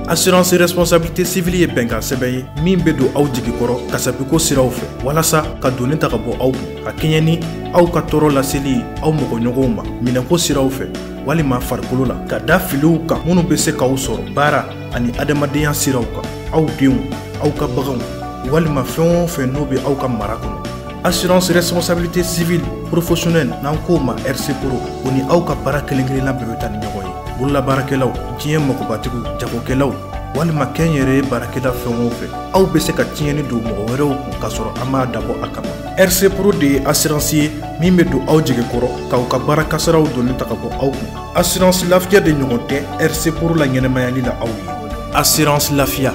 assurance responsabilité civile ye bɛnkan sɛbɛn ye min bɛ don aw jigi kɔrɔ kasabiko siraw fɛ walasa ka donni ta ka bɔ aw kun ka kɛɲɛ ni aw ka tɔɔrɔ laseli aw mɔgɔɲɔgɔnw ma minɛko siraw fɛ walima farikolo la ka da filiw kan minnu bɛ se k'aw sɔrɔ baara ani adamadenya siraw kan aw denw aw ka baganw walima fɛn o fɛn n'o bɛ aw ka mara kɔnɔ assurance responsabilité civile professionnelle n'an k'o ma RC Pro o ni aw ka baara kelen-kelenna bɛɛ bɛ taa ni ɲɔgɔn ye bololabaarakɛlaw diɲɛ magobatigiw jagokɛlaw walima kɛn yɛrɛ baarakɛla fɛn o fɛn aw bɛ se ka tiɲɛni don mɔgɔ wɛrɛw kun k'a sɔrɔ an m'a dabɔ a kama RC Pro de ye assurance ye min bɛ don aw jigi kɔrɔ k'aw ka baara kasaraw donni ta ka bɔ aw kun assurance lafiya de ɲɔgɔn tɛ RC Pro la ɲɛnɛmayali la aw ye assurance lafiya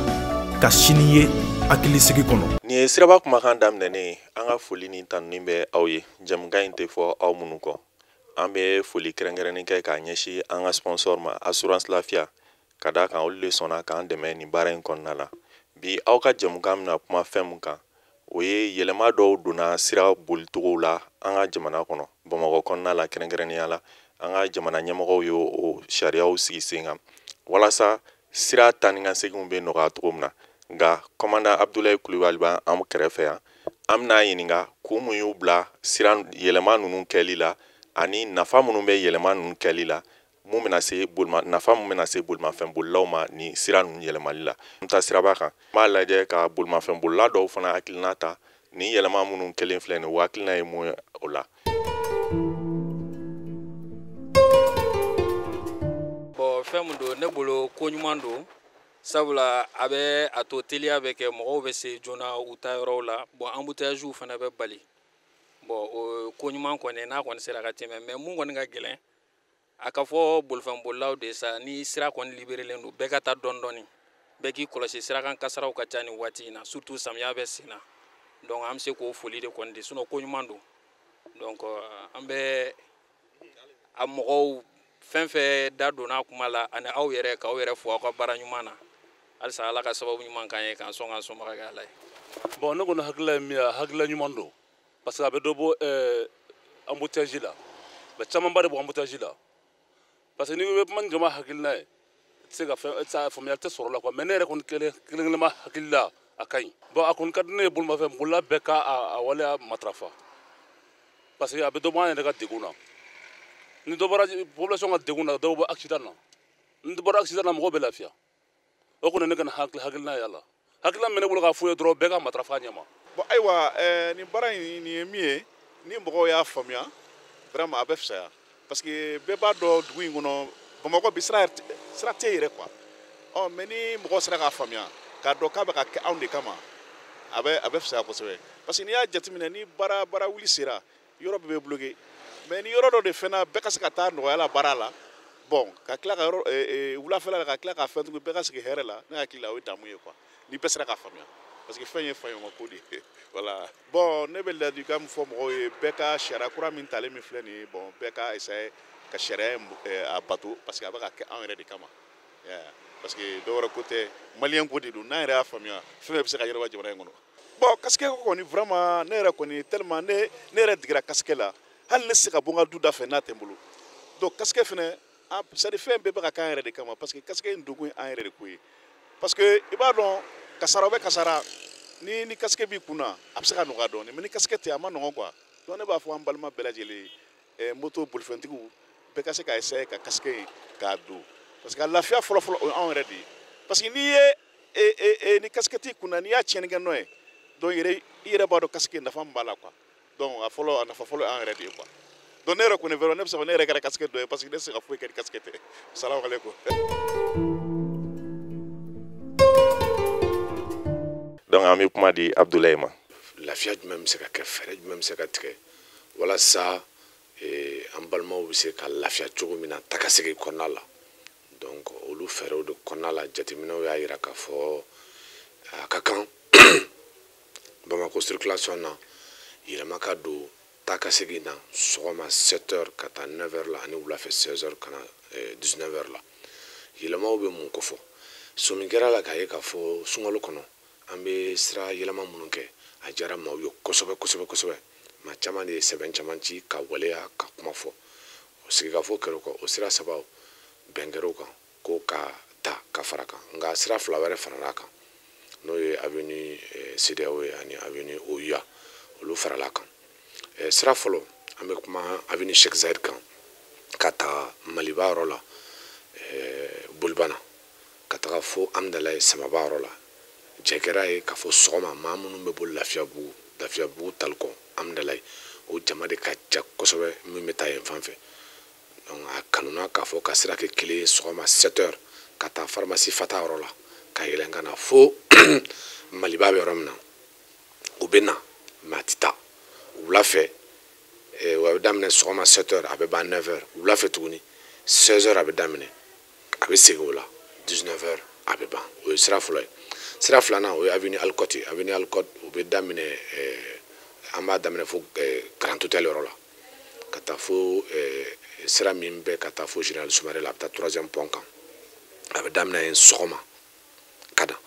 ka sini ye hakilisigi kɔnɔ. Ni ye siraba kumakan daminɛnen an ka foli ni tanuni bɛ aw ye jamukan in tɛ fɔ aw minnu kɔ an bɛ foli kɛrɛnkɛrɛnnen kɛ k'a ɲɛsin an ka sponsor ma assurance lafiya ka d'a kan olu de sɔnna k'an dɛmɛ nin baara in kɔnɔna la bi aw ka jamukan bɛna kuma fɛn mun kan o ye yɛlɛma dɔw donna sira bolitogow la an ka jamana kɔnɔ Bamakɔ kɔnɔna la kɛrɛnkɛrɛnnenya la an ka jamana ɲɛmɔgɔw ye o sariyaw sigi sen kan walasa sira taa ni ka seginw bɛ nɔgɔya cogo min na nka commandant Abdulaye Kulibali b'an kɛrɛfɛ yan an bɛna ɲininka kun mun y'u bila sira yɛlɛma ninnu kɛli la ani nafa minnu bɛ yɛlɛma ninnu kɛli la nafa mun bɛna se bolimafɛn bolilaw ma ni sira ninnu yɛlɛmali la an ta siraba kan n b'a lajɛ ka bolimafɛn bolila dɔw fana hakilina ta ni yɛlɛma minnu kɛlen filɛ nin o hakilina ye mun ye o la. Fɛn mun don ne bolo ko ɲuman don sabula a bɛ a to teliya bɛ kɛ mɔgɔw bɛ se joona u ta yɔrɔw la embouteillage fana bɛ bali o ko ɲuman kɔni n'a kɔni sera ka tɛmɛ mais mun kɔni ka gɛlɛn a ka fɔ bolifɛn bolilaw de sa ni sira kɔni libérelen don bɛɛ ka taa dɔɔni dɔɔni bɛɛ k'i kɔlɔsi sirakan kasaraw ka ca nin waati in na surtout samiya bɛ sen na donc an bɛ se k'o foli de kɔni di sinon ko ɲuman don donc an bɛ a mɔgɔw fɛn fɛn da donna kuma la ani aw yɛrɛ k'aw yɛrɛ fo aw ka baara ɲuman na halisa ala ka sababu ɲuman k'an ye k'an sɔn k'an sɔnbaga kɛ ala ye. Bon ne kɔni hakilila ye min ye hakilila ɲuman don parce que a bɛ dɔ bɔ embouteillage la mais camanba de bɔ embouteillage la parce que ni bɛ kuma ni jama hakilina ye i tɛ se ka faamuyali tɛ sɔrɔ la quoi mais ne yɛrɛ kɔni kelen ma hakilila a ka ɲi bon a kɔni ka di ne ye bolimafɛn bolila bɛɛ ka a waleya matarafa parce que a bɛ dɔ bɔ an yɛrɛ ka degun na ni dɔ bɔra population ka degun na dɔw bɛ accident na ni dɔ bɔra accident na mɔgɔw bɛ lafiya o kɔni ne ka hakilina ye a la hakilina min bɛ ne bolo k'a fɔ ye dɔrɔn bɛɛ ka matarafa a ɲɛ ma. Bon ayiwa nin baara in nin ye min ye ni mɔgɔw y'a faamuya vraiment a bɛ fisaya parce que bɛɛ b'a dɔn dugu in kɔnɔ Bamakɔ bi sira tɛ yɛrɛ quoi mais ni mɔgɔw sera k'a faamuya k'a dɔn k'a bɛ ka kɛ anw de kama a bɛ fisaya kosɛbɛ parce que n'i y'a jateminɛ ni baara wuli sera yɔrɔ bɛɛ bɛ bloqué mais ni yɔrɔ dɔ de fɛnɛ bɛɛ ka se ka taa nɔgɔya la baara la bon ka tila ka wulafɛla la ka tila ka fɛn tugun bɛɛ ka sigi hɛrɛ la ne hakili la o ye damu ye quoi ni bɛɛ sera k'a faamuya parce que fɛn ye faɲɔgɔn ko de ye voilà bon ne bɛ ladilikan min fɔ mɔgɔw ye bɛɛ ka sariya kura min talen min filɛ nin ye bon bɛɛ ka essayer ka sariya a bato parce que a bɛ ka kɛ anw yɛrɛ de kama parce que dɔwɛrɛ ko tɛ maliyɛn ko de don n'an yɛrɛ y'a faamuya fɛn bɛɛ bɛ se ka yɛlɛma jamana in kɔnɔ bon casquette ko kɔni vraiment ne yɛrɛ kɔni tellement ne yɛrɛ digira casquette la hali ne se ka bɔ n ka du da fɛ n'a tɛ n bolo donc casquette fɛnɛ c'est à dire fɛn bɛɛ bɛ ka kɛ an yɛrɛ de kama parce que casquette in donkun ye an yɛrɛ de ko ye parce que i b'a dɔn kasara bɛ kasara ni casquette b'i kunna a bɛ se ka nɔgɔya dɔɔni mais ni casquette tɛ a ma nɔgɔn quoi donc ne b'a fɔ an balima bɛɛ lajɛlen moto bolifɛntigiw bɛɛ ka se ka essayer ka casquette in k'a don parce que a lafiya fɔlɔfɔlɔ o ye anw yɛrɛ de ye parce que n'i ye ni casquette t'i kunna n'i y'a tiɲɛni kɛ n'o ye donc i yɛrɛ b'a dɔn casquette nafa min b'a la quoi donc a nafa fɔlɔ ye an yɛrɛ de ye quoi donc ne yɛrɛ kɔni vraiment ne bɛ se ka ne yɛrɛ kɛra casquette dɔ ye parce que ne tɛ se ka foyi kɛ ni casquette tɛ salamu aleykum. Donc an bɛ kuma di Abdulaye ma. Lafiya jumɛn bɛ se ka kɛ fɛɛrɛ jumɛn bɛ se ka tigɛ walasa an balimaw bɛ se ka lafiya cogo min na takasegi kɔnɔna la donc olu fɛɛrɛw de kɔnɔna la jateminɛw y'a jira k'a fɔ a ka kan Bamakɔ circulation na yɛlɛma ka don takasegi na sɔgɔma 7h ka taa 9h la ani wulafɛ 16h ka na 19h la yɛlɛmaw bɛ mun kofɔ somin kɛra la k'a ye k'a fɔ sunkalo kɔnɔ an bɛ sira yɛlɛma minnu kɛ a diyara maaw ye kosɛbɛ kosɛbɛ kosɛbɛ maa caman de ye sɛbɛn caman ci ka waleya ka kuma fɔ o sigikafɔ kɛra o sira sabaw bɛn kɛra o kan ko ka ta ka fara kan nka sira fila wɛrɛ farala kan n'o ye avenue CEDEAO ye ani avenue OUA olu farala kan sira fɔlɔ an bɛ kuma avenue Cheikh Zayed kan ka taga Maliba yɔrɔ la Bolibana ka taga fo Amdalaye Samaba yɔrɔ la jɛkɛra ye k'a fɔ sɔgɔma maa minnu bɛ bɔ Lafiyabugu Talikɔ Amdalaye o jama de ka ca kosɛbɛ min bɛ taa yen fan fɛ donc a kanuna k'a fɔ ka sira kɛ kelen ye sɔgɔma 7h ka taa pharmacie Fata yɔrɔ la ka yɛlɛn ka na fo Maliba bɛ yɔrɔ min na u bɛ na mais a tɛ taa wula fɛ wa a bɛ daminɛ sɔgɔma 7h a bɛ ban 9h wula fɛ tuguni 16h a bɛ daminɛ a bɛ segin o la 19h a bɛ ban o ye sira fɔlɔ ye sira filanan o ye avenue Alcott o bɛ daminɛ an b'a daminɛ fo Grand Hôtel yɔrɔ la ka taa fo sira min bɛ ka taa fo Général Soumaré la a bɛ taa 3e pont kan a bɛ daminɛ yen sɔgɔma ka na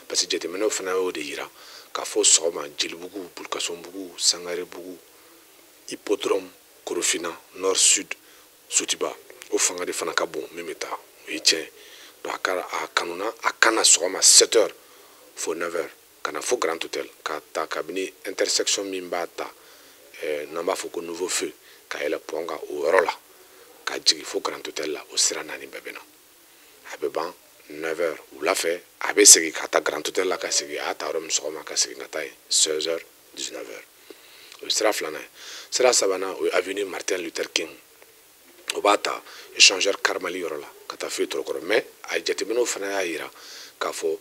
parce que jateminɛw fana y'o de yira k'a fɔ sɔgɔma Jelibugu Bulkasonbugu Sangarebugu Hippodrome Korofina Nord Sud Sotiba o fanga de fana ka bon min bɛ taa o ye tiɲɛ donc a kanuna a kana sɔgɔma 7h fo 9h ka na fo Grand Hôtel ka taa kabini intersection min b'a ta n'an b'a fɔ ko Nouveau Feu ka yɛlɛ pont kan o yɔrɔ la ka jigin fo Grand Hôtel la o sira naani bɛɛ bɛ na a bɛ ban 9h wula fɛ a bɛ segin ka taa Grand Hôtel la ka segin a y'a ta yɔrɔ min sɔgɔma ka segin ka taa yen 16h 19h o ye sira filanan ye sira sabanan o ye avenue Martin Luther King o b'a ta échangeur Karmali yɔrɔ la ka taa fo Torokɔrɔ mais a jateminɛw fana y'a yira k'a fɔ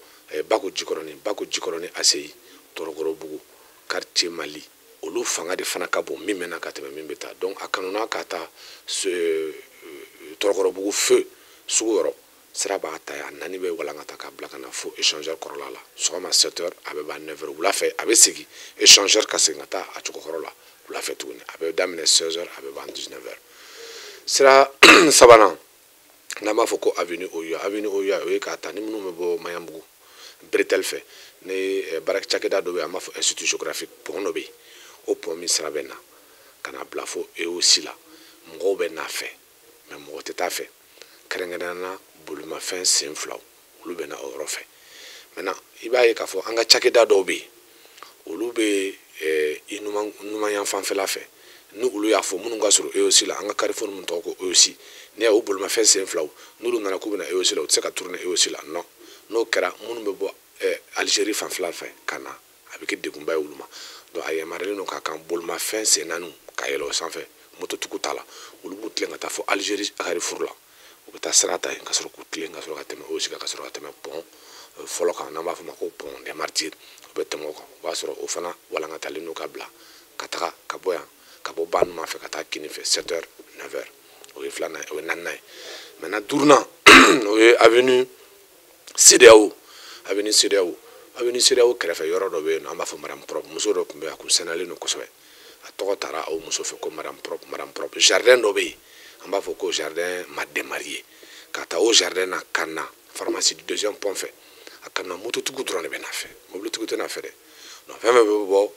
Bako Jikɔrɔni ACI Torokɔrɔbugu quartier Mali olu fanga de fana ka bon min mɛnna ka tɛmɛ min bɛ taa donc a kanuna ka taa Torokɔrɔbugu feu sugu yɔrɔ sira b'a ta a naani bɛ walankata ka bila ka na fo échangeur kɔrɔla la sɔgɔma 7h a bɛ ban 9h wula fɛ a bɛ segin échangeur ka segin ka taa a cogo kɔrɔ la wula fɛ tuguni a bɛ daminɛ 16h a bɛ ban 19h sira sabanan n'an b'a fɔ ko avenue OUA o ye k'a ta ni minnu bɛ bɔ Maɲanbugu Bretel fɛ ni baara cakɛda dɔ bɛ yen an b'a fɔ institut géographique pont dɔ bɛ yen o pont min sira bɛ na ka na bila fo EOC la mɔgɔw bɛ n'a fɛ mais mɔgɔ tɛ taa fɛ kɛrɛnkɛrɛnnenya la bolimafɛn sen filaw olu bɛ na o yɔrɔ fɛ maintenant i b'a ye k'a fɔ an ka cakɛda dɔw bɛ yen olu bɛ numanyan fanfɛla fɛ ni olu y'a fɔ minnu ka sɔrɔ EOC la an ka carrefour min tɔgɔ ko EOC n'i y'a o bolimafɛn sen filaw n'olu nana k'u bɛna EOC la u tɛ se ka tourner EOC la non n'o kɛra minnu bɛ bɔ Algérie fanfɛla fɛ ka na a bɛ kɛ degunba ye olu ma donc a yamaruyalen don k'a kan bolimafɛn sen naaniw ka yɛlɛ o sanfɛ mototigiw t'a la olu b'u tilen ka taa fo Algérie carrefour la u bɛ taa sira ta yen ka sɔrɔ k'u tilen ka sɔrɔ ka tɛmɛ EOC kan ka sɔrɔ ka tɛmɛ pont fɔlɔ kan n'an b'a fɔ o ma ko pont des Martyrs u bɛ tɛmɛ o kan o b'a sɔrɔ o fana walankatalen don ka bila ka taga ka bɔ yan ka bɔ ba numan fɛ ka taa kini fɛ 7h 9h o ye filanan ye o ye naaninan ye maintenant duurunan o ye avenue CEDEAO kɛrɛfɛ yɔrɔ dɔ bɛ yen an b'a fɔ madame propre muso dɔ tun bɛ yen a kun sɛnɛlen don kosɛbɛ a tɔgɔ taara o muso fɛ ko madame propre jardin dɔ bɛ yen an b'a fɔ ko jardin Madeleine Marie ka taa o jardin na ka na pharmacie du 2e pont fɛ a ka na mototigiw dɔrɔn de bɛ na fɛ mobilitigiw tɛ na fɛ dɛ donc fɛn fɛn bɛ bɔ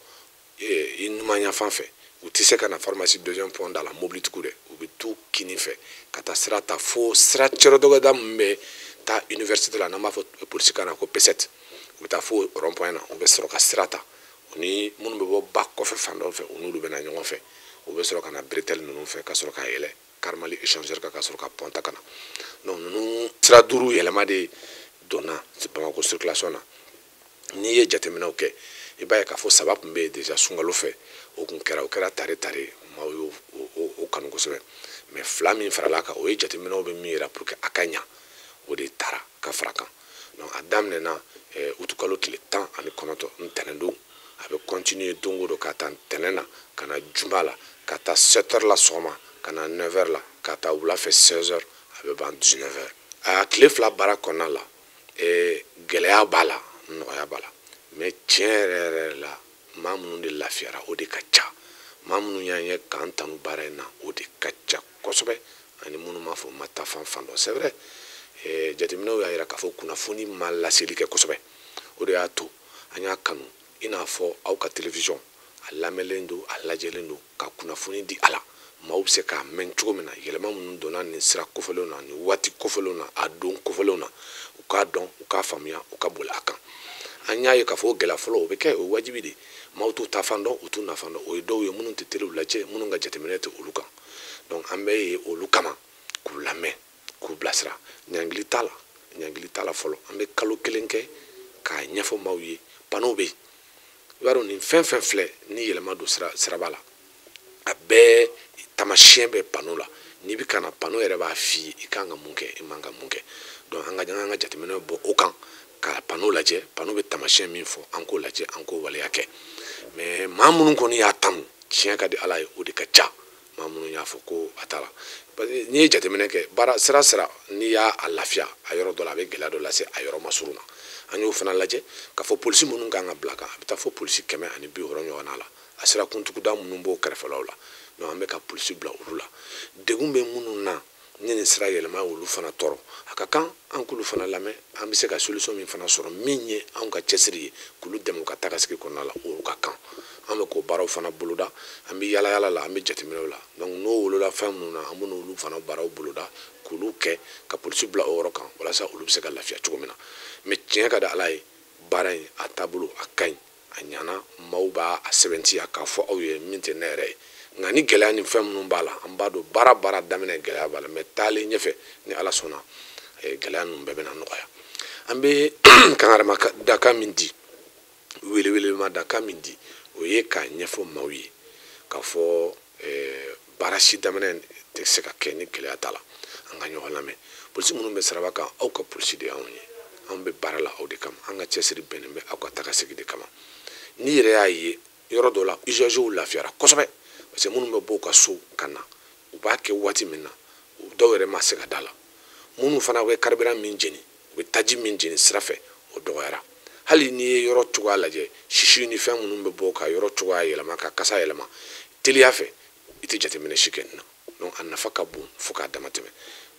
i numanyan fan fɛ u tɛ se ka na pharmacie 2e pont da la mobilitigiw dɛ u bɛ t'u kini fɛ ka taa sira ta fo sira cɛrɔdɔgɔda min bɛ taa université la n'an b'a fɔ polisi kan na ko P7 u bɛ taa fo rond point na u bɛ sɔrɔ ka sira ta u ni minnu bɛ bɔ ba kɔfɛ fan dɔ fɛ u n'olu bɛ na ɲɔgɔn fɛ u bɛ sɔrɔ ka na Bretel ninnu fɛ ka sɔrɔ ka yɛlɛ Karmali échangeur kan ka sɔrɔ ka pont ta ka na donc ninnu sira duuru yɛlɛma de donna Bamako circulation na n'i ye jateminɛw kɛ i b'a ye k'a fɔ saba tun bɛ yen déjà sunkalo fɛ o kɛra tare maaw y'o kanu kosɛbɛ mais fila min farala kan o ye jateminɛw bɛ min yira pour que a ka ɲa o de taara ka fara kan donc a daminɛna utukalo tile 19 ntɛnɛndon a bɛ continuer don o don ka taa ntɛnɛn na ka na juma la ka taa 7h la sɔgɔma ka na 9h la ka taa wula fɛ 16h a bɛ ban 19h a tile fila baara kɔnɔna la gɛlɛya b'a la nɔgɔya b'a la mais tiɲɛ yɛrɛ la maa minnu de lafiyara o de ka ca maa minnu y'an ye k'an tanu baara in na o de ka ca kosɛbɛ ani minnu m'a fɔ ma taa fan dɔ c'est vrai jateminɛw y'a yira k'a fɔ kunnafoni ma laseli kɛ kosɛbɛ o de y'a to an y'a kanu i n'a fɔ aw ka télévision a lamɛnlen don a lajɛlen don ka kunnafoni di a la maaw bɛ se k'a mɛn cogo min na yɛlɛma minnu donna nin sira kɔfɛlenw na nin waati kɔfɛlenw na a don kɔfɛlenw na u k'a dɔn u k'a faamuya u ka boli a kan an y'a ye k'a fɔ o gɛlɛya fɔlɔ o bɛ kɛ o ye wajibi de maaw t'u ta fan dɔn u t'u nafan dɔn o ye dɔw ye minnu tɛ telew lajɛ minnu ka jateminɛ tɛ olu kan donc an bɛ ye olu kama k'u lamɛn k'u bilasira ɲangili t'a la fɔlɔ an bɛ kalo kelen kɛ k'a ɲɛfɔ maaw ye panow bɛ yen i b'a dɔn nin fɛn fɛn filɛ ni yɛlɛma don siraba la a bɛɛ tamasiyɛn bɛ pano la n'i bɛ ka na pano yɛrɛ b'a f'i ye i kan ka mun kɛ i man ka mun kɛ donc an ka jateminɛw bɔ o kan ka pano lajɛ pano bɛ tamasiyɛn min fɔ an k'o lajɛ an k'o waleya kɛ mais maa minnu kɔni y'a tanu tiɲɛ ka di ala ye o de ka ca maa minnu y'a fɔ ko a t'a la parce que n'i ye jateminɛ kɛ baara sira n'i y'a lafiya a yɔrɔ dɔ la a bɛ gɛlɛya dɔ lase a yɔrɔ ma surun na an y'o fana lajɛ k'a fɔ polisi minnu kan ka bila kan a bɛ taa fɔ polisi 150 ɲɔgɔnna la a sera kuntuguda minnu b'o kɛrɛfɛlaw la donc an bɛ ka polisi bila olu la degun bɛ minnu na ni nin sira yɛlɛma olu fana tɔɔrɔ a ka kan an k'olu fana lamɛn an bɛ se ka solution min fana sɔrɔ min ye anw ka cɛsiri ye k'olu dɛmɛ u ka tagasigi kɔnɔna la o ka kan an bɛ k'o baaraw fana boloda an bɛ yaala la an bɛ jateminɛw la donc n'o wolola fɛn minnu na an bɛ n'olu fana baaraw boloda k'olu kɛ ka polisi bila o yɔrɔ kan walasa olu bɛ se ka lafiya cogo min na mais tiɲɛ ka di ala ye baara in a taabolo a ka ɲi a ɲana maaw b'a sɛbɛntiya k'a fɔ aw ye min tɛ ne yɛrɛ ye nka ni gɛlɛya ni fɛn minnu b'a la an b'a dɔn baara daminɛ gɛlɛya b'a la mais taalen ɲɛfɛ ni ala sɔnna gɛlɛya ninnu bɛɛ bɛna nɔgɔya an bɛ kangarama dakan min di welewelema dakan min di o ye k'a ɲɛfɔ maaw ye k'a fɔ baara si daminɛ tɛ se ka kɛ ni gɛlɛya t'a la an ka ɲɔgɔn lamɛn polisi minnu bɛ siraba kan aw ka polisi de y'anw ye anw bɛ baara la aw de kama an ka cɛsiri bɛnnen bɛ aw ka tagasigi de kama n'i yɛrɛ y'a ye yɔrɔ dɔ la usagers lafiyara kosɛbɛ parce que minnu bɛ bɔ u ka so ka na u b'a kɛ waati min na dɔw yɛrɛ ma se ka da la minnu fana bɛ carburant min jeni u bɛ taji min jeni sira fɛ o dɔgɔyara hali n'i ye yɔrɔ cogoya lajɛ sisi ni fɛn minnu bɛ bɔ ka yɔrɔ cogoya yɛlɛma ka kasa yɛlɛma teliya fɛ i tɛ jateminɛ si kɛ nin na donc a nafa ka bon fo k'a dama tɛmɛ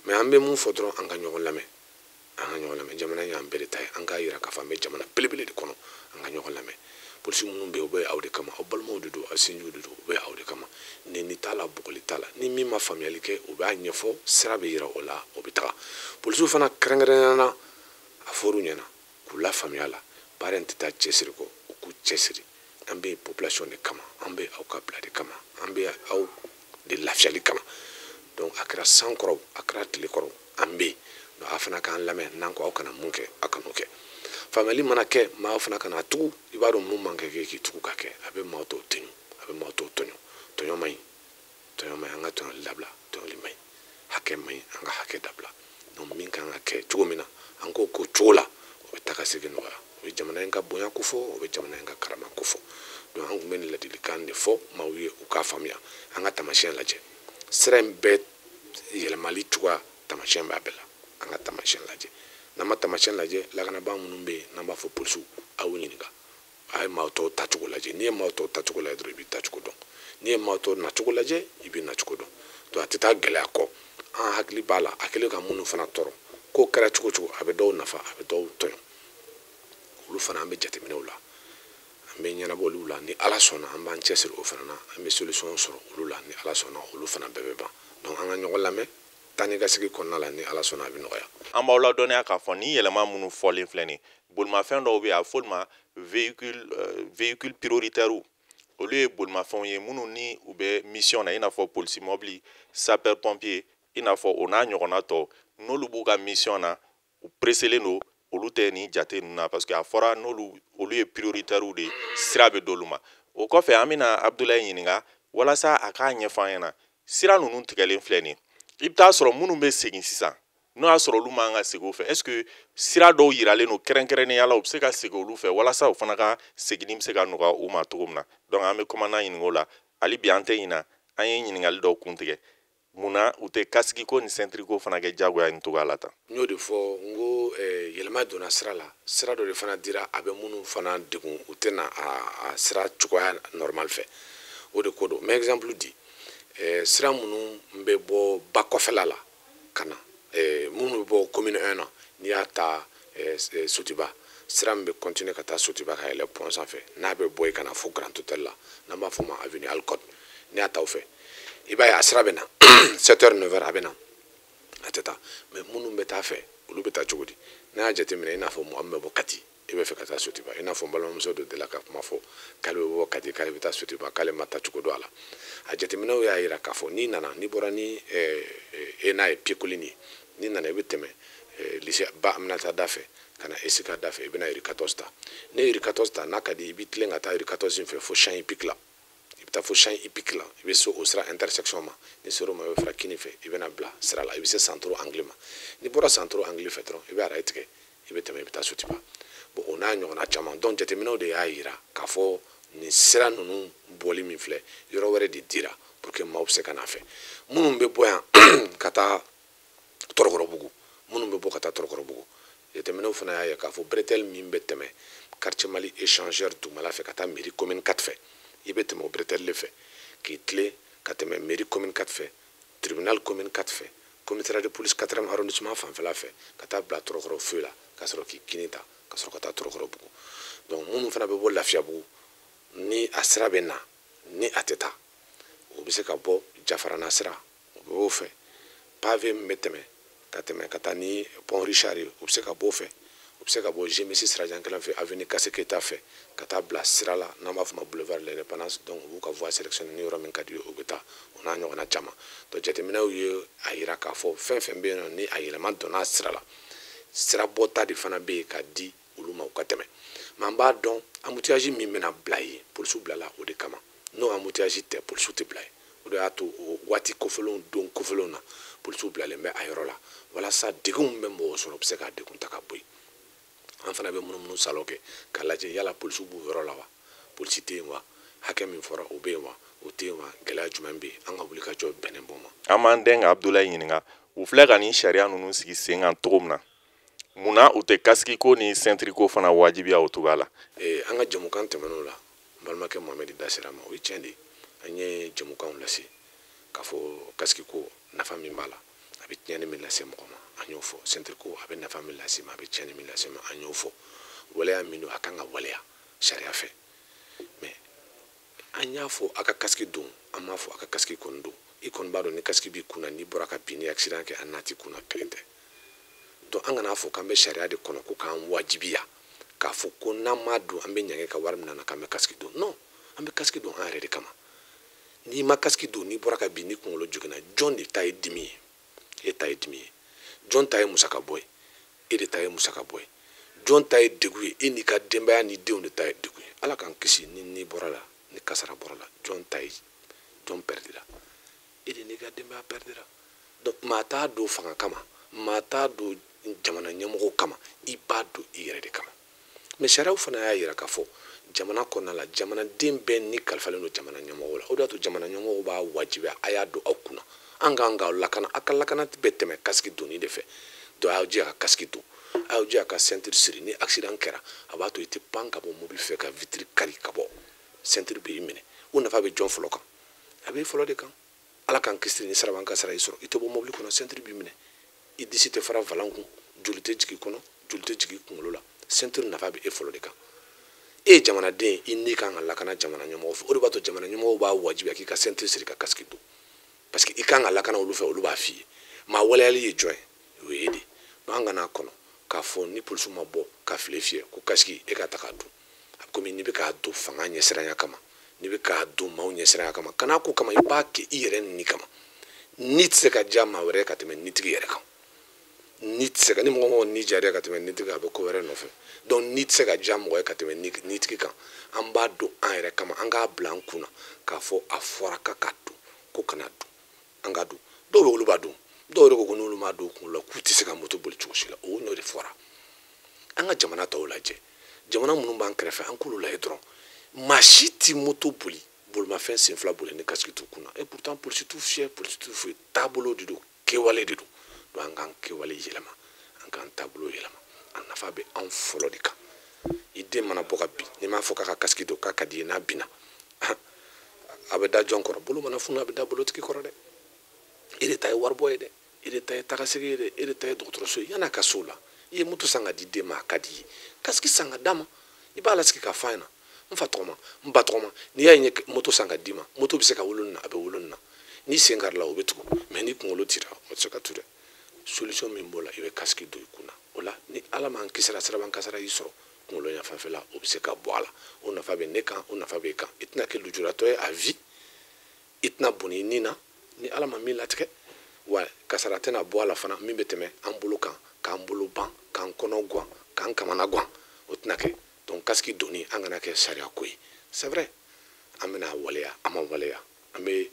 mais an bɛ mun fɔ dɔrɔn an ka ɲɔgɔn lamɛn jamana y'an bɛɛ de ta ye an k'a yira k'a fɔ an bɛ jamana belebele de kɔnɔ an ka ɲɔgɔn lamɛn polisi minnu bɛ yen u bɛ aw de kama aw balimaw de don aw sinjiw de don u bɛ aw de kama nɛni t'a la bugɔli t'a la ni min ma faamuyali kɛ u b'a ɲɛfɔ sira bɛ yira o la o bɛ taga polisiw fana kɛrɛnkɛrɛnnenya a fɔr'u ɲɛna k'u lafaamuya la baara in tɛ taa cɛsiri kɔ u k'u cɛsiri an bɛ population de kama an bɛ aw ka bila de kama an bɛ aw de lafiyali kama donc a kɛra san kɔrɔ a kɛra tile kɔrɔ an bɛ yen donc a fana k'an lamɛn n'an ko aw kana mun kɛ aw kan'o kɛ faamuyali mana kɛ maa fana kana tugu i b'a dɔn mun man kɛ k'i tugu ka kɛ a bɛ maaw tɔw tɔɲɔ a bɛ maaw tɔw tɔɲɔ man ɲi an ka tɔɲɔli dabila tɔɲɔli man ɲi hakɛ man ɲi an ka hakɛ dabila donc min kan ka kɛ cogo min na an k'o k'o cogo la o bɛ tagasigi nɔgɔya o bɛ jamana in ka bonya ko fɔ o bɛ jamana in ka karama ko fɔ donc an tun bɛ nin ladilikan de fɔ maaw ye u k'a faamuya an ka tamasiyɛn lajɛ sira in bɛɛ yɛlɛmali cogoya tamasiyɛn b'a bɛɛ la an ka tamasiyɛn lajɛ n'an ma tamasiyɛn lajɛ lakanabaa minnu bɛ yen n'an b'a fɔ polisiw a y'u ɲininka a ye maaw tɔw tacogo lajɛ n'i ye maaw tɔw tacogo lajɛ dɔrɔn i b'i tacogo dɔn n'i ye maaw tɔw nacogo lajɛ i b'i nacogo dɔn donc a tɛ taa gɛlɛya kɔ an hakili b'a la a kɛlen ka minnu fana tɔɔrɔ k'o kɛra cogo cogo a bɛ dɔw nafa a bɛ dɔw tɔɲɔ olu fana an bɛ jateminɛw la an bɛ ɲɛnabɔ olu la ni ala sɔnna an b'an cɛsiri o fana na an bɛ solution sɔrɔ olu la ni ala sɔnna olu fana bɛɛ bɛ ban donc an ka ɲɔgɔn lamɛn taa ni ka sigi kɔnɔna la ni ala sɔnna a bɛ nɔgɔya an b'aw ladɔnniya k'a fɔ ni yɛlɛma minnu fɔlen filɛ nin bolimafɛn dɔw bɛ yen a bɛ f'olu ma véhicule prioritaire olu ye bolimafɛnw ye minnu ni u bɛ mission na i n'a fɔ polisi mobili sapeur pompier i n'a fɔ o n'a ɲɔgɔnna tɔ n'olu b'u ka mission na u presselen don olu tɛ nin jate ninnu na parce que a fɔra n'olu olu ye prioritaire de sira bɛ d'olu ma o kɔfɛ an bɛna Abdulayi ɲininka walasa a k'a ɲɛfɔ an ɲɛna sira ninnu tigɛlen filɛ nin i bɛ taa sɔrɔ minnu bɛ segin sisan n'o y'a sɔrɔ olu man ka segin o fɛ est-ce que sira dɔw yiralen don kɛrɛnkɛrɛnnenya la u bɛ se ka segin olu fɛ walasa u fana ka seginni bɛ se ka nɔgɔya u ma cogo min na donc an bɛ commandant ɲininka o la hali bi an tɛ ɲina an ye ɲininkali dɔw kun tigɛ munna u tɛ kasigi ko ni sentiri ko fana kɛ jagoya nin cogoya la tan n y'o de fɔ n ko yɛlɛma donna sira la sira dɔ de fana dira a bɛ minnu fana degun u tɛna a sira cogoya normal fɛ o de ko don n bɛ exemple di sira minnu bɛ bɔ ba kɔfɛla la ka na minnu bɛ bɔ commune 1 na n'i y'a ta Sotiba sira min bɛ continuer ka taa Sotiba ka yɛlɛ pont sanfɛ n'a bɛ bɔ yen ka na fo Grand Hôtel la n'an b'a fɔ o ma avenue Alcott n'i y'a ta o fɛ i b'a ye a sira bɛ na 7h 9h a bɛ na a tɛ taa mais minnu bɛ taa fɛ olu bɛ taa cogo di n'a y'a jateminɛ i n'a fɔ mɔgɔ min bɛ bɔ Kati i bɛ fɛ ka taa Sotiba i n'a fɔ n balimamuso dɔ delila ka kuma fɔ k'ale bɛ bɔ Kati k'ale bɛ taa Sotiba k'ale ma taa cogo dɔ a la a jateminɛw y'a jira k'a fɔ n'i nana n'i bɔra ni e n'a ye pieds-collines ye n'i nana i bɛ tɛmɛ lycée Ba Aminata da fɛ ka na ESICA da fɛ i bɛ na Uri 14 ta ne Uri 14 ta n'a ka di i bɛ tilen ka taa Uri 14 in fɛ fo champ hippique la i bɛ taa fo champ hippique la i bɛ se o sira intersection ma ni ser'o ma i bɛ fara Kini fɛ i bɛ na bila sira la i bɛ se centre anglais ma n'i bɔra centre anglais fɛ dɔrɔn i bɛ araye tigɛ i bɛ tɛmɛ i bɛ taa Sotiba bon o n'a ɲɔgɔnna caman donc jateminɛw de y'a jira k'a fɔ nin sira ninnu bɔli min filɛ yɔrɔ wɛrɛ de dira pour que maaw bɛ se ka n'a fɛ minnu bɛ bɔ yan ka taa Tɔrɔkɔrɔbugu minnu bɛ bɔ ka taa Tɔrɔkɔrɔbugu jateminɛw fana y'a ye k'a fɔ bretelle min bɛ tɛmɛ quartier Mali échangeur dugumala fɛ ka taa mairie commune 4 fɛ i bɛ tɛmɛ o bretelle de fɛ k'i tilen ka tɛmɛ mairie commune 4 fɛ tribunal commune 4 fɛ commissariat de police 4e arrondissement fanfɛla fɛ ka taa bila Tɔrɔkɔrɔ feu la ka sɔrɔ k'i kini ta ka sɔrɔ ka taa Tɔrɔkɔrɔbugu donc minnu fana bɛ bɔ Lafiyabugu ni a sira bɛ na ni a tɛ taa o bɛ se ka bɔ Jafarana sira o bɛ o fɛ pavé min bɛ tɛmɛ ka taa ni pont Richard ye o bɛ se ka bɔ o fɛ o bɛ se ka bɔ GMC sirajan kelen fɛ avenue Kase Keyita fɛ ka taa bila sira la n'an b'a fɔ ma boulevard de l'Indépendance donc u b'u ka voie sélectionné ni yɔrɔ min ka di ye o bɛ taa o n'a ɲɔgɔnna caman donc jateminɛw ye a jira k'a fɔ fɛn fɛn bɛ yen nɔ ni a yɛlɛma donna a sira la sira bɔta de fana bɛ yen ka di olu ma u ka tɛmɛ mais an b'a dɔn embouteillage min bɛna bila yen polisiw bilala o de kama n'o embouteillage tɛ polisiw tɛ bila yen o de y'a to o waati kɔfɛlenw don kɔfɛlenw na polisiw bilalen bɛ a yɔrɔ la walasa degun min bɛ mɔgɔw sɔrɔ u bɛ se ka degun ta ka bɔ yen an fana bɛ munumunu salon kɛ k'a lajɛ yala polisiw b'u yɔrɔ la wa polisi tɛ yen wa hakɛ min fɔra o bɛ yen wa o tɛ yen wa gɛlɛya jumɛn bɛ yen an ka wuli ka jɔ bɛnnen bɔ ma an b'an den ka Abdulayi ɲininka u filɛ ka nin sariya ninnu sigi sen kan cogo min na munna u tɛ casque ko ni ceinture ko fana wajibiya o cogoya la an ka jamukan tɛmɛn'o la n balimakɛ Mohamɛdi da sera ma o ye tiɲɛ de ye an ye jamukanw lase k'a fɔ casque ko nafa min b'a la a bɛ tiɲɛni min lase mɔgɔ ma an y'o fɔ ceinture ko a bɛ nafa min lase ma a bɛ tiɲɛni min lase ma an y'o fɔ waleya min don a kan ka waleya sariya fɛ mais an y'a fɔ a ka casque don an m'a fɔ a ka casque kɔni don i kɔni b'a dɔn ni casque b'i kunna n'i bɔra ka bin ni accident kɛ a n'a t'i kunna kelen tɛ donc an kana fɔ k'an bɛ sariya de kɔnɔ ko k'an wajibiya k'a fɔ ko n'an m'a don an bɛ ɲange ka wari min na k'an bɛ casque don non an bɛ casque don an yɛrɛ de kama n'i ma casque don n'i bɔra ka bin ni kunkolo joginna jɔn de ta ye dimi ye e ta ye dimi ye jɔn ta ye musaka bɔ ye e de ta ye musaka bɔ ye jɔn ta ye degun ye e n'i ka denbaya ni denw de ta ye degun ye ala k'an kisi ni bɔra la ni kasara bɔra la jɔn ta ye jɔn perdira e de n'i ka denbaya perdira donc maa t'a don fanga kama maa t'a don jamana ɲɛmɔgɔw kama i b'a don i yɛrɛ de kama mais sariyaw fana y'a jira k'a fɔ jamana kɔnɔna la jamanaden bɛɛ ni kalifalen don jamana ɲɛmɔgɔw la o de y'a to jamana ɲɛmɔgɔw b'a wajibiya a y'a don aw kunna an k'an ka lakana a ka lakana bɛ tɛmɛ casque donni de fɛ donc a y'aw jija ka casque don a y'aw jija ka ceinture siri ni accident kɛra a b'a to i tɛ pan ka bɔ mobili fɛ ka vitre kari ka bɔ ceinture bɛ i minɛ o nafa bɛ jɔn fɔlɔ kan a bɛ i fɔlɔ de kan ala k'an kisi ni siraban ka sara i sɔrɔ i tɛ bɔ mobili kɔnɔ ceinture b'i minɛ i disi tɛ fara valan kun joli tɛ jigin kɔnɔ joli tɛ jigin kunkolo la ceinture nafa bɛ e fɔlɔ de kan e ye jamanaden i ni kan ka lakana jamana ɲɛmɔgɔw fɛ o de b'a to jamana ɲɛmɔgɔw b'a wajibiya k'i ka ceinture siri ka casque don parce que i kan ka lakana olu fɛ olu b'a f'i ye maa waleyali ye jɔn ye o ye e de an kana kɔnɔ k'a fɔ ni polisiw ma bɔ ka file fiyɛ ko casque e ka ta k'a don a bɛ komi n'i bɛ k'a don fanga ɲɛsiranya kama n'i bɛ k'a don maaw ɲɛsiranya kama kan'a ko kama i b'a kɛ i yɛrɛ ni kama ni tɛ se ka diya maa wɛrɛ ka tɛmɛ nitigi yɛrɛ kan ni tɛ se ka ni mɔgɔ mɔgɔ ni jariya ka tɛmɛ nitigi a bɛ ko wɛrɛ nɔfɛ donc ni tɛ se ka diya mɔgɔ ye ka tɛmɛ nitigi kan an b'a don an yɛrɛ kama an k'a bila an kunna k'a fɔ a fɔra k'a don ko kana don an ka don dɔw bɛ olu b'a don dɔw yɛrɛ ko n'olu m'a don kunkolo la k'u tɛ se ka moto boli cogo si la o n'o de fɔra an ka jamana tɔw lajɛ jamana minnu b'an kɛrɛfɛ an k'olu lajɛ dɔrɔn maa si tɛ moto boli bolimafɛn sen fila boli ni casque t'u kunna et pourtant polisi t'u fiyɛ polisi t'u foyi taabolo de don kɛwale de don donc an k'an kɛwale yɛlɛma an k'an taabolo yɛlɛma a nafa bɛ anw fɔlɔ de kan i den mana bɔ ka bin n'i m'a fɔ k'a ka casque don k'a ka di ye n'a binna a bɛ da jɔn kɔrɔ bolo mana funu a bɛ da bolotigi kɔrɔ dɛ e de ta ye waribɔ ye dɛ e de ta ye tagasegi ye dɛ e de ta ye dɔgɔtɔrɔso ye yan'a ka so la i ye moto san ka di den ma a ka di ye casque san ka d'a ma i b'a lasigi k'a f'a ɲɛna n fa tɔgɔma n ba tɔgɔma n'i y'a ye moto san ka d'i ma moto bɛ se ka wolo nin na a bɛ wolo nin na ni sen karila o bɛ tugu mais ni kunkolo tira o tɛ se ka tu dɛ solution min b'o la i bɛ casque don i kunna o la ni ala m'an kisira siraban kasara y'i sɔrɔ kunkolo yan fanfɛla o bɛ se ka bɔ a la o nafa bɛ ne kan o nafa bɛ e kan i tɛna kɛ lujuratɔ ye à vie i tɛna bɔnɛ i ni na ni ala ma min latigɛ wa kasara tɛna bɔ a la fana min bɛ tɛmɛ an bolo kan k'an bolo ban k'an kɔnɔ gan k'an kamana gan o tɛna kɛ donc casque donni an kana kɛ sariya ko ye c'est vrai an bɛna waleya an ma waleya an bɛ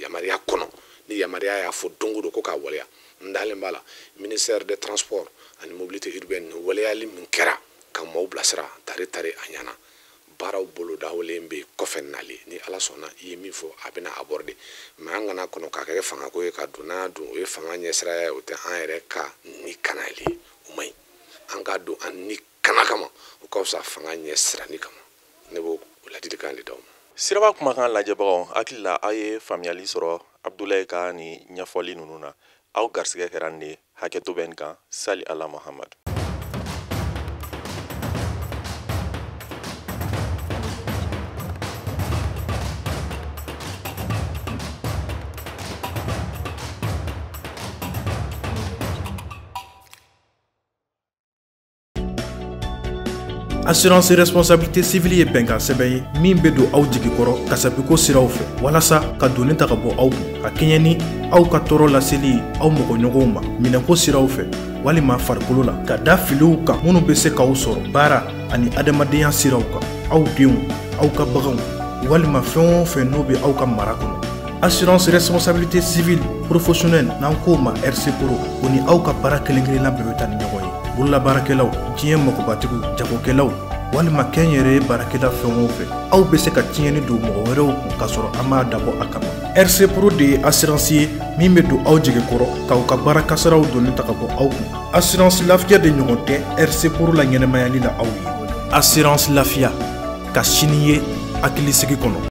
yamaruya kɔnɔ ni yamaruya y'a fɔ don o don ko k'a waleya n dalen b'a la ministère des transports ani mobilité urbaine waleyali min kɛra ka maaw bilasira tare tare a ɲɛna baaraw bolo dawalen bɛ kɔfɛ nali ni ala sɔnna i ye min fɔ a bɛna aborder mais an kana kɔnɔ k'a kɛ fanga ko ye ka don n'a don o ye fanga ɲɛsira ye o tɛ an yɛrɛ ka ni kanali o man ɲi an k'a don an ni kana kama o ka fisa fanga ɲɛsirani kama ne b'o ladilikan de d'aw ma. Siraba kumakan lajɛbagaw hakili la aw ye faamuyali sɔrɔ Abdulaye ka ni ɲɛfɔli ninnu na aw garisɛgɛ kɛra nin de hakɛto bɛ nin kan sali ala Muhamadu. Assurance responsabilité civile ye bɛnkan sɛbɛn ye min bɛ don aw jigi kɔrɔ kasabiko siraw fɛ walasa ka donni ta ka bɔ aw kun ka kɛɲɛ ni aw ka tɔɔrɔ laseli aw mɔgɔɲɔgɔnw ma minɛko siraw fɛ walima farikolo la ka da filiw kan minnu bɛ se k'aw sɔrɔ baara ani adamadenya siraw kan aw denw aw ka baganw walima fɛn o fɛn n'o bɛ aw ka mara kɔnɔ. Assurance responsabilité civile professionnelle n'an k'o ma RC Pro o ni aw ka baara kelen-kelenna bɛɛ bɛ taa ni ɲɔgɔn ye. Bololabaarakɛlaw diɲɛ magobatigiw jagokɛlaw walima kɛnyɛrɛ baarakɛla fɛn o fɛn aw bɛ se ka tiɲɛni don mɔgɔ wɛrɛw kun k'a sɔrɔ an m'a dabɔ a kama. RC Pro de ye assurance ye min bɛ don aw jigi kɔrɔ k'aw ka baara kasaraw donni ta ka bɔ aw kun. Assurance lafiya de ɲɔgɔn tɛ RC Pro la ɲɛnɛmayali la aw ye. Assurance lafiya ka sini ye hakilisigi kɔnɔ.